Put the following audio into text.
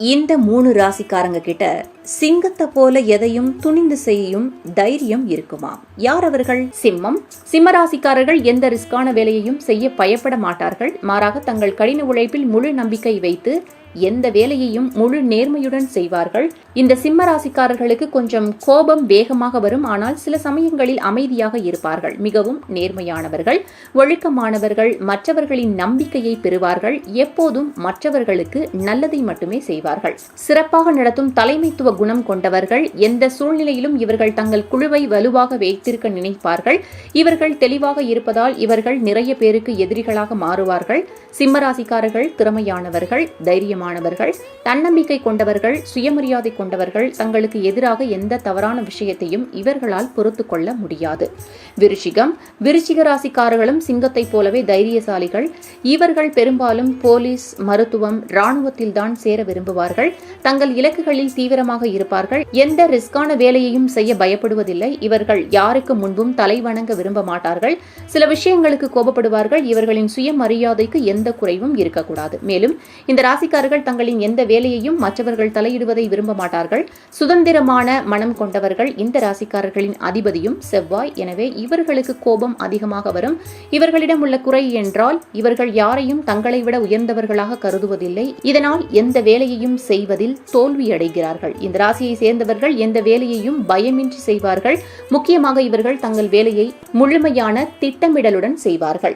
இந்த 3 ராசிக்காரங்க கிட்ட சிங்கத்தை போல எதையும் துணிந்து செய்யும் தைரியம் இருக்குமா? யார் அவர்கள்? சிம்ம ராசிக்காரர்கள் எந்த ரிஸ்கான வேலையையும் செய்ய பயப்பட மாட்டார்கள். மாறாக தங்கள் கடின உழைப்பில் முழு நம்பிக்கை வைத்து எந்த வேலையையும் முழு நேர்மையுடன் செய்வார்கள். இந்த சிம்ம ராசிக்காரர்களுக்கு கொஞ்சம் கோபம் வேகமாக வரும். ஆனால் சில சமயங்களில் அமைதியாக இருப்பார்கள். மிகவும் நேர்மையானவர்கள், ஒழுக்கமானவர்கள், மற்றவர்களின் நம்பிக்கையை பெறுவார்கள். எப்போதும் மற்றவர்களுக்கு நல்லதை மட்டுமே செய்வார்கள். சிறப்பாக நடத்தும் தலைமைத்துவ குணம் கொண்டவர்கள். எந்த சூழ்நிலையிலும் இவர்கள் தங்கள் குழுவை வலுவாக வைத்திருக்க நினைப்பார்கள். இவர்கள் தெளிவாக இருப்பதால் இவர்கள் நிறைய பேருக்கு எதிரிகளாக மாறுவார்கள். சிம்ம ராசிக்காரர்கள் திறமையானவர்கள், தைரியமானவர்கள், தன்னம்பிக்கை கொண்டவர்கள், சுயமரியாதை கொண்டவர்கள். தங்களுக்கு எதிராக எந்த தவறான விஷயத்தையும் இவர்களால் பொறுத்து கொள்ள முடியாது. விருச்சிக ராசிக்காரர்களும் சிங்கத்தை போலவே தைரியசாலிகள். இவர்கள் பெரும்பாலும் போலீஸ், மருத்துவம், இராணுவத்தில் தான் சேர விரும்புவார்கள். தங்கள் இலக்குகளில் தீவிரமாக இருப்பார்கள். எந்த ரிஸ்கான வேலையையும் செய்ய பயப்படுவதில்லை. இவர்கள் யாருக்கு முன்பும் தலை வணங்க விரும்ப மாட்டார்கள். சில விஷயங்களுக்கு கோபப்படுவார்கள். இவர்களின் சுயமரியாதைக்கு எந்த குறைவும் இருக்கக்கூடாது. மேலும் இந்த ராசிக்காரர்கள் தங்களின் எந்த வேலையையும் மற்றவர்கள் தலையிடுவதை விரும்ப மாட்டார்கள். சுதந்திரமான மனம் கொண்டவர்கள். இந்த ராசிக்காரர்களின் அதிபதியும் செவ்வாய். எனவே இவர்களுக்கு கோபம் அதிகமாக வரும். இவர்களிடம் உள்ள குறை என்றால் இவர்கள் யாரையும் தங்களை விட உயர்ந்தவர்களாக கருதுவதில்லை. இதனால் எந்த வேலையையும் செய்வதில் தோல்வியடைகிறார்கள். இந்த ராசியை சேர்ந்தவர்கள் எந்த வேலையையும் பயமின்றி செய்வார்கள். முக்கியமாக இவர்கள் தங்கள் வேலையை முழுமையான திட்டமிடலுடன் செய்வார்கள்.